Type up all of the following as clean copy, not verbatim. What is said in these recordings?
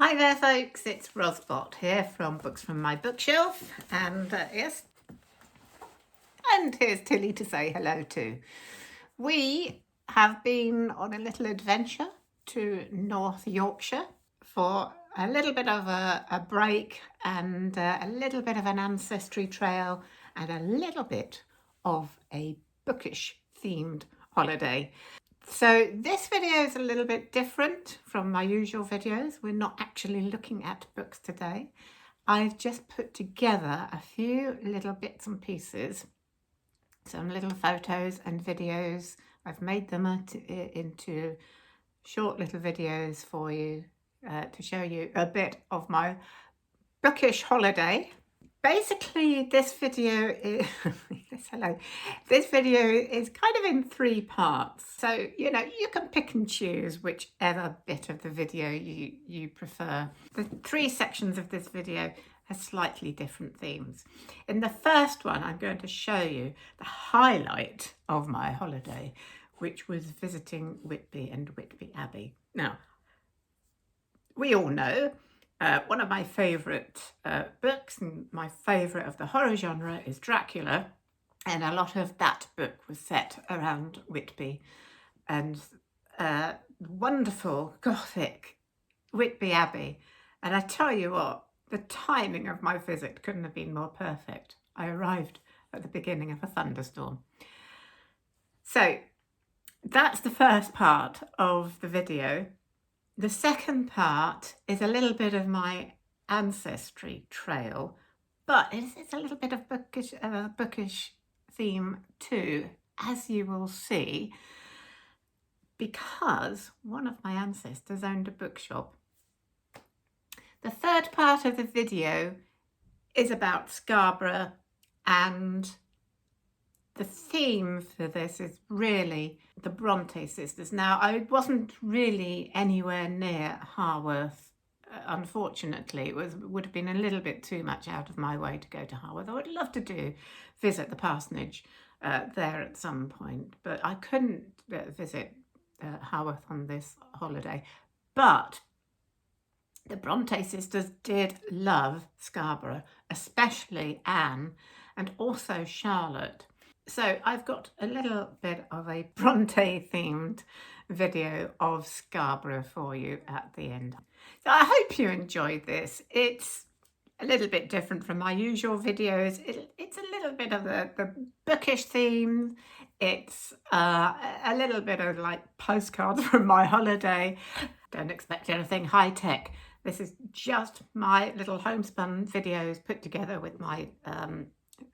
Hi there folks, it's Rosbot here from Books from My Bookshelf, and yes, and here's Tilly to say hello to. We have been on a little adventure to North Yorkshire for a little bit of a break and a little bit of an ancestry trail and a little bit of a bookish themed holiday. So this video is a little bit different from my usual videos. We're not actually looking at books today. I've just put together a few little bits and pieces, some little photos and videos. I've made them into short little videos for you to show you a bit of my bookish holiday. Basically, this video is This video is kind of in 3 parts. So, you know, you can pick and choose whichever bit of the video you prefer. The 3 sections of this video have slightly different themes. In the first one, I'm going to show you the highlight of my holiday, which was visiting Whitby and Whitby Abbey. Now, we all know one of my favourite books, and my favourite of the horror genre, is Dracula, and a lot of that book was set around Whitby, and wonderful Gothic Whitby Abbey. And I tell you what, the timing of my visit couldn't have been more perfect. I arrived at the beginning of a thunderstorm. So that's the first part of the video. The second part is a little bit of my ancestry trail, but it's a little bit of bookish theme too, as you will see, because one of my ancestors owned a bookshop. The third part of the video is about Scarborough, and the theme for this is really the Bronte sisters. Now, I wasn't really anywhere near Harworth, unfortunately. It would have been a little bit too much out of my way to go to Harworth. I would love to visit the parsonage there at some point, but I couldn't visit Harworth on this holiday. But the Bronte sisters did love Scarborough, especially Anne and also Charlotte. So I've got a little bit of a Bronte-themed video of Scarborough for you at the end. So I hope you enjoyed this. It's a little bit different from my usual videos. It's a little bit of the bookish theme. It's a little bit of like postcards from my holiday. Don't expect anything high-tech. This is just my little homespun videos put together with my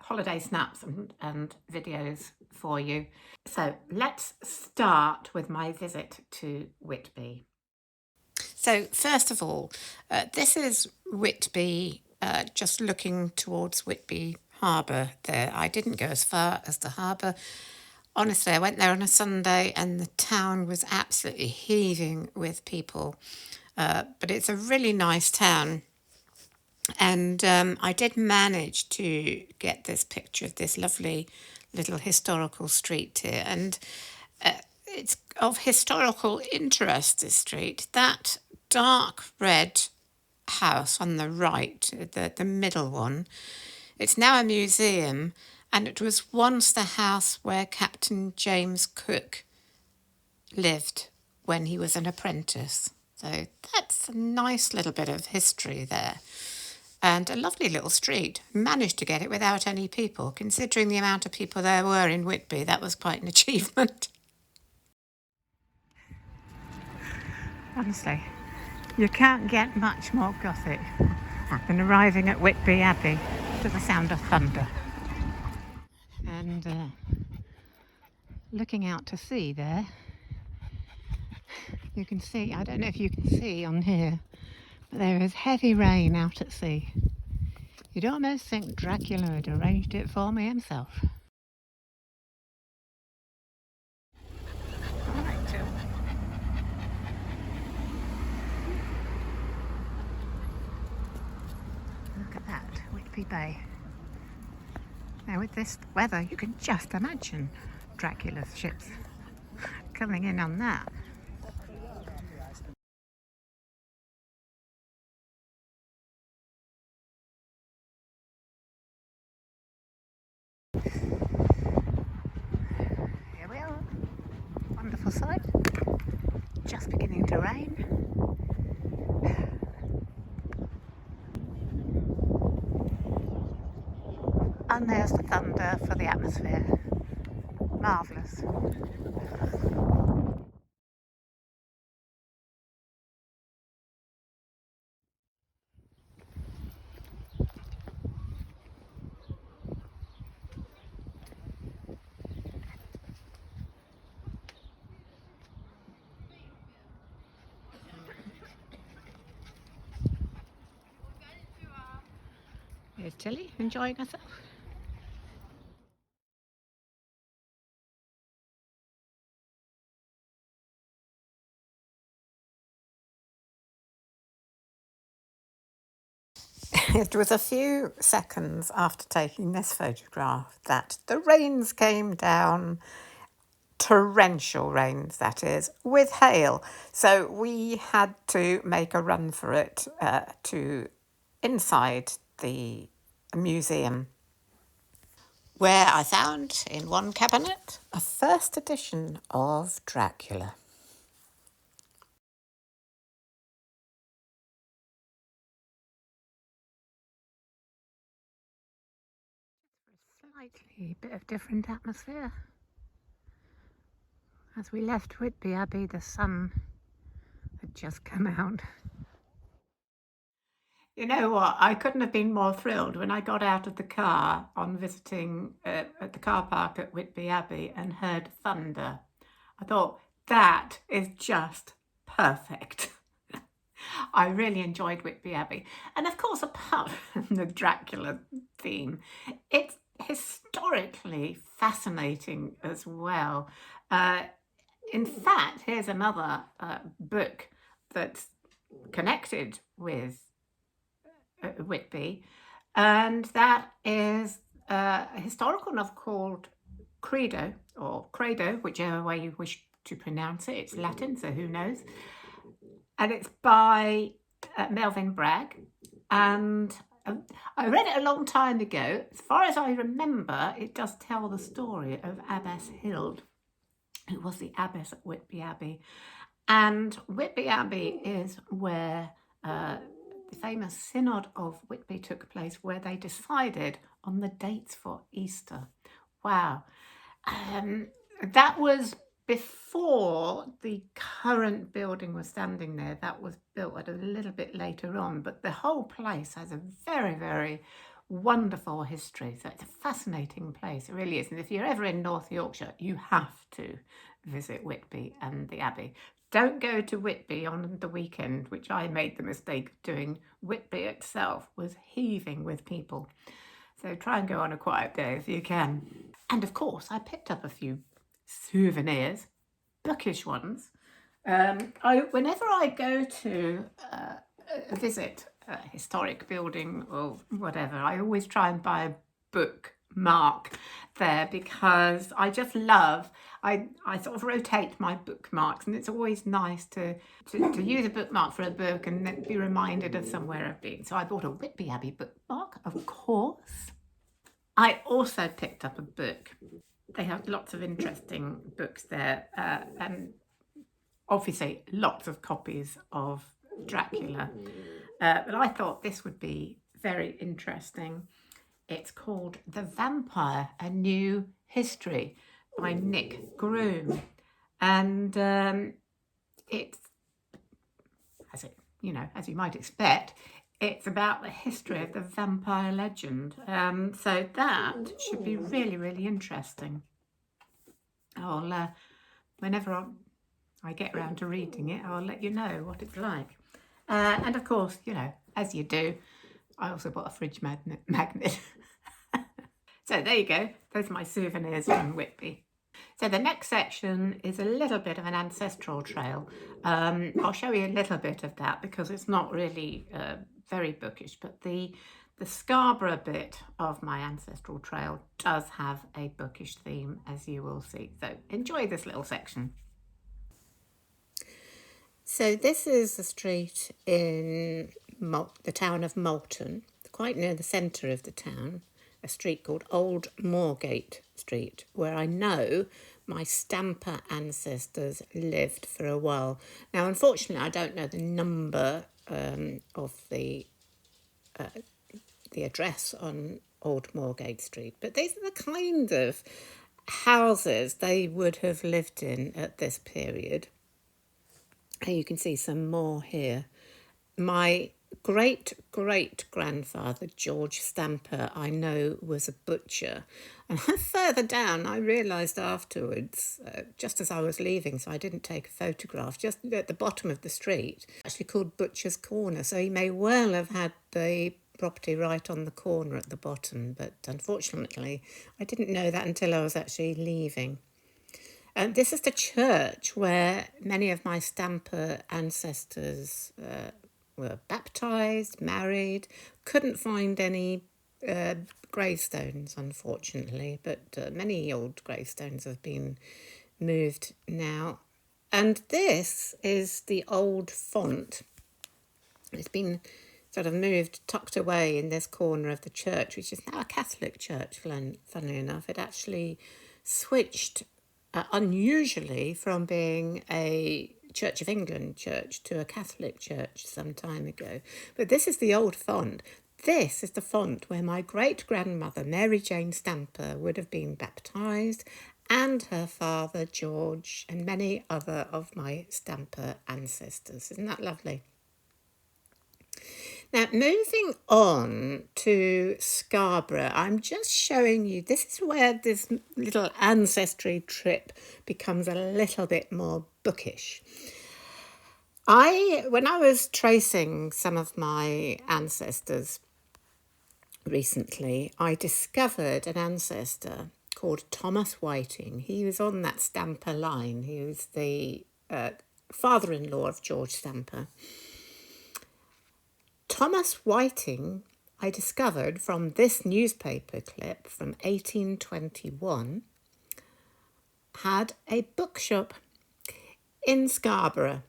holiday snaps and videos for you. So let's start with my visit to Whitby. So first of all, this is Whitby, just looking towards Whitby Harbour there. I didn't go as far as the harbour. Honestly, I went there on a Sunday and the town was absolutely heaving with people. But it's a really nice town. And I did manage to get this picture of this lovely little historical street here. And it's of historical interest, this street. That dark red house on the right, the middle one, it's now a museum. And it was once the house where Captain James Cook lived when he was an apprentice. So that's a nice little bit of history there. And a lovely little street. Managed to get it without any people. Considering the amount of people there were in Whitby, that was quite an achievement. Honestly, you can't get much more Gothic than arriving at Whitby Abbey to the sound of thunder. And looking out to sea there, you can see, I don't know if you can see on here, but there is heavy rain out at sea. You'd almost think Dracula had arranged it for me himself. All right, Jill. Look at that, Whitby Bay. Now with this weather, you can just imagine Dracula's ships coming in on that. beginning to rain. And there's the thunder for the atmosphere. Marvellous. Here's Tilly enjoying herself. It was a few seconds after taking this photograph that the rains came down, torrential rains, that is, with hail. So we had to make a run for it to inside the museum, where I found in one cabinet a first edition of Dracula. Slightly bit of different atmosphere. As we left Whitby Abbey, the sun had just come out. You know what? I couldn't have been more thrilled when I got out of the car on visiting at the car park at Whitby Abbey and heard thunder. I thought, that is just perfect. I really enjoyed Whitby Abbey. And of course, apart from the Dracula theme, it's historically fascinating as well. In fact, here's another book that's connected with Whitby, and that is a historical novel called Credo, or Credo, whichever way you wish to pronounce it. It's Latin, so who knows? And it's by Melvyn Bragg, and I read it a long time ago. As far as I remember, it does tell the story of Abbess Hild, who was the abbess at Whitby Abbey. And Whitby Abbey is where the famous Synod of Whitby took place, where they decided on the dates for Easter. Wow. That was before the current building was standing there. That was built at a little bit later on, but the whole place has a very, very wonderful history. So it's a fascinating place, it really is. And if you're ever in North Yorkshire, you have to visit Whitby and the Abbey. Don't go to Whitby on the weekend, which I made the mistake of doing. Whitby itself was heaving with people. So try and go on a quiet day if you can. And of course, I picked up a few souvenirs, bookish ones. Whenever I go to visit a historic building or whatever, I always try and buy a bookmark there, because I just love, I sort of rotate my bookmarks, and it's always nice to use a bookmark for a book and then be reminded of somewhere I've been. So I bought a Whitby Abbey bookmark, of course. I also picked up a book. They have lots of interesting books there, and obviously lots of copies of Dracula. But I thought this would be very interesting. It's called The Vampire, A New History by Nick Groom. And it's, as you might expect, it's about the history of the vampire legend. So that should be really, really interesting. Whenever I get around to reading it, I'll let you know what it's like. And of course, as you do, I also bought a fridge magnet. So there you go. Those are my souvenirs from Whitby. So the next section is a little bit of an ancestral trail. I'll show you a little bit of that because it's not really very bookish, but the Scarborough bit of my ancestral trail does have a bookish theme, as you will see. So enjoy this little section. So this is the street in the town of Moulton, quite near the centre of the town, a street called Old Moorgate Street, where I know my stamper ancestors lived for a while. Now, unfortunately, I don't know the number of the address on Old Moorgate Street, but these are the kind of houses they would have lived in at this period. And you can see some more here. My great-great-grandfather, George Stamper, I know was a butcher. And further down, I realised afterwards, just as I was leaving, so I didn't take a photograph, just at the bottom of the street, actually called Butcher's Corner. So he may well have had the property right on the corner at the bottom, but unfortunately, I didn't know that until I was actually leaving. And this is the church where many of my stamper ancestors were baptised, married. Couldn't find any gravestones, unfortunately, but many old gravestones have been moved now. And this is the old font. It's been sort of moved, tucked away in this corner of the church, which is now a Catholic church, funnily enough. It actually switched unusually from being a Church of England church to a Catholic church some time ago. But this is the old font. This is the font where my great-grandmother, Mary Jane Stamper, would have been baptised, and her father, George, and many other of my stamper ancestors. Isn't that lovely? Now, moving on to Scarborough, I'm just showing you, this is where this little ancestry trip becomes a little bit more bookish. When I was tracing some of my ancestors recently, I discovered an ancestor called Thomas Whiting. He was on that Stamper line. He was the father-in-law of George Stamper. Thomas Whiting, I discovered from this newspaper clip from 1821, had a bookshop in Scarborough.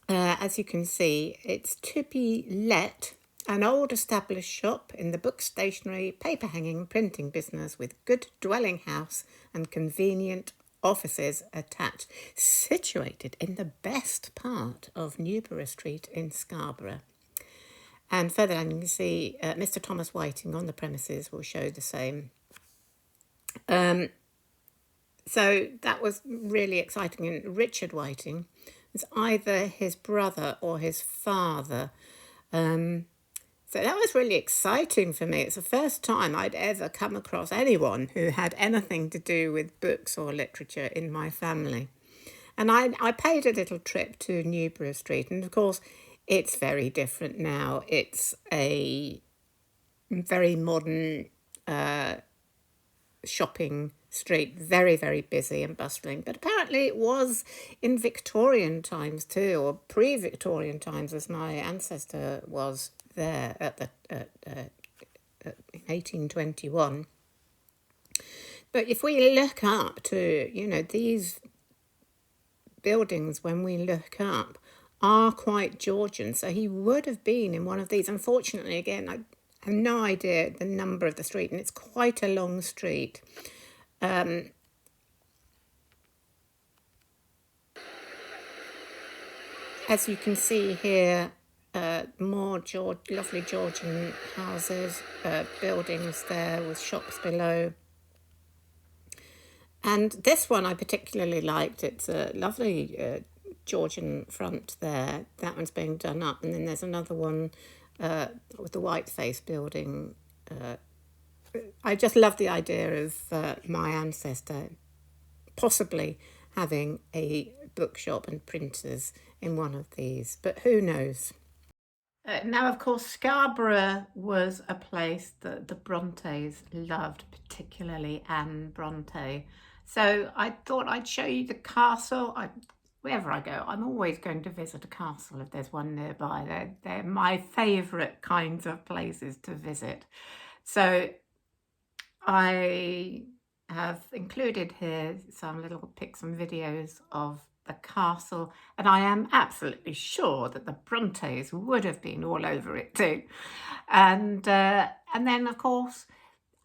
As you can see, it's to be let, an old established shop in the book, stationery, paper hanging, printing business with good dwelling house and convenient offices attached, situated in the best part of Newborough Street in Scarborough. And further down you can see Mr. Thomas Whiting on the premises will show the same. So that was really exciting. And Richard Whiting was either his brother or his father. So that was really exciting for me. It's the first time I'd ever come across anyone who had anything to do with books or literature in my family. And I paid a little trip to Newborough Street, and of course it's very different now. It's a very modern shopping street, very, very busy and bustling. But apparently it was in Victorian times too, or pre-Victorian times, as my ancestor was there in 1821. But if we look up to, these buildings, when we look up, are quite Georgian. So he would have been in one of these. Unfortunately, again, I have no idea the number of the street, and it's quite a long street. As you can see here, more lovely Georgian houses, buildings there with shops below. And this one I particularly liked. It's a lovely Georgian front there. That one's being done up. And then there's another one with the Whiteface building. I just love the idea of my ancestor possibly having a bookshop and printers in one of these. But who knows? Now, of course, Scarborough was a place that the Brontes loved, particularly Anne Bronte. So I thought I'd show you the castle. Wherever I go, I'm always going to visit a castle if there's one nearby. They're my favourite kinds of places to visit. So I have included here some little pics and videos of the castle, and I am absolutely sure that the Brontes would have been all over it too. And then, of course,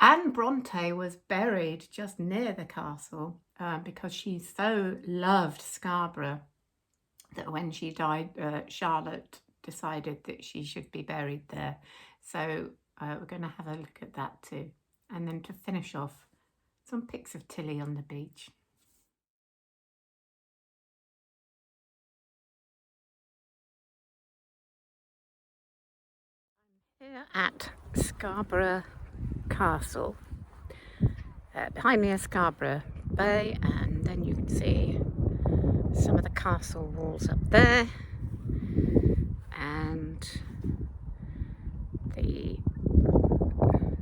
Anne Bronte was buried just near the castle because she so loved Scarborough that when she died, Charlotte decided that she should be buried there. So we're going to have a look at that too. And then to finish off, some pics of Tilly on the beach. Here at Scarborough Castle. Behind me is Scarborough Bay, and then you can see some of the castle walls up there and the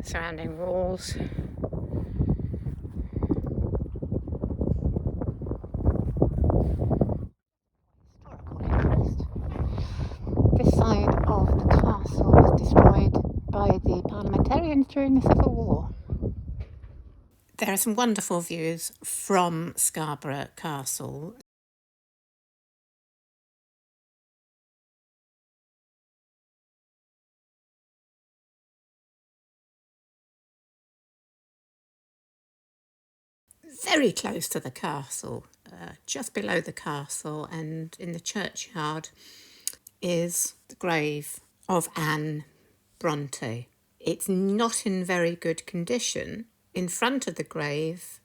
surrounding walls. Historical interest. This side of the castle was destroyed by the parliamentarians during the Civil War. There are some wonderful views from Scarborough Castle. Very close to the castle, just below the castle and in the churchyard, is the grave of Anne Bronte. It's not in very good condition. In front of the grave,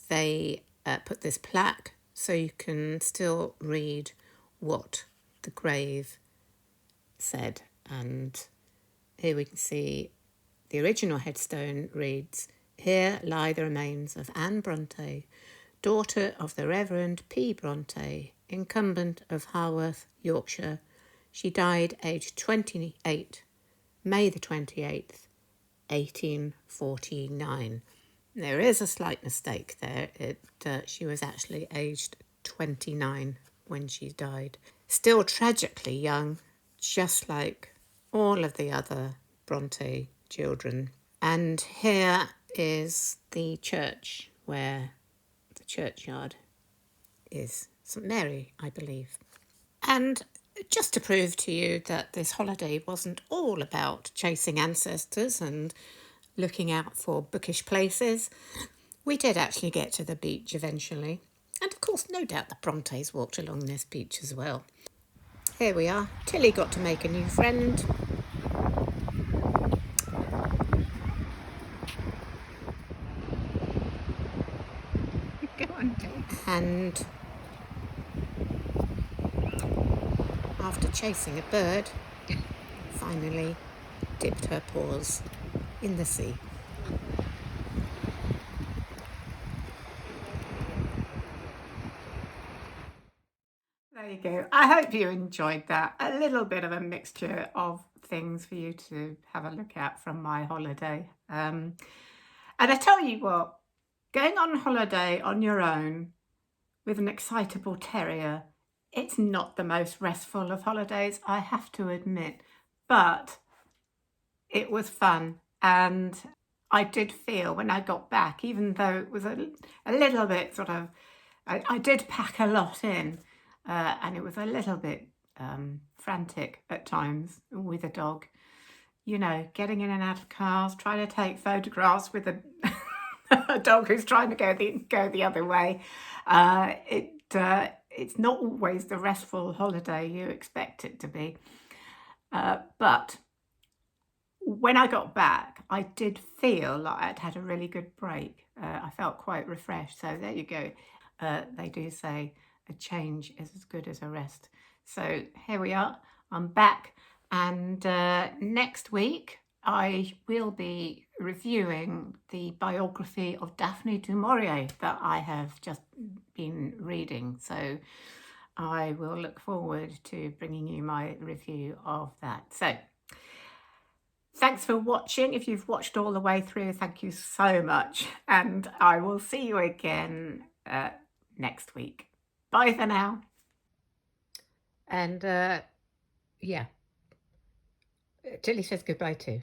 they put this plaque so you can still read what the grave said. And here we can see the original headstone reads, "Here lie the remains of Anne Bronte, daughter of the Reverend P. Bronte, incumbent of Harworth, Yorkshire. She died aged 28, May the 28th, 1849. There is a slight mistake there. She was actually aged 29 when she died. Still tragically young, just like all of the other Bronte children. And here is the church where the churchyard is. St Mary, I believe. And just to prove to you that this holiday wasn't all about chasing ancestors and looking out for bookish places, we did actually get to the beach eventually. And of course, no doubt the Brontes walked along this beach as well. Here we are. Tilly got to make a new friend. Go on, Tilly. And after chasing a bird, finally dipped her paws in the sea. There you go. I hope you enjoyed that. A little bit of a mixture of things for you to have a look at from my holiday. And I tell you what, going on holiday on your own with an excitable terrier, it's not the most restful of holidays, I have to admit, but it was fun. And I did feel when I got back, even though it was a little bit sort of, I did pack a lot in, and it was a little bit frantic at times with a dog. You know, getting in and out of cars, trying to take photographs with a, a dog who's trying to go the other way. It's not always the restful holiday you expect it to be. But when I got back, I did feel like I'd had a really good break. I felt quite refreshed. So there you go. They do say a change is as good as a rest. So here we are. I'm back. And next week, I will be reviewing the biography of Daphne du Maurier that I have just been reading. So I will look forward to bringing you my review of that. So thanks for watching. If you've watched all the way through, thank you so much. And I will see you again next week. Bye for now. And yeah, Tilly says goodbye too.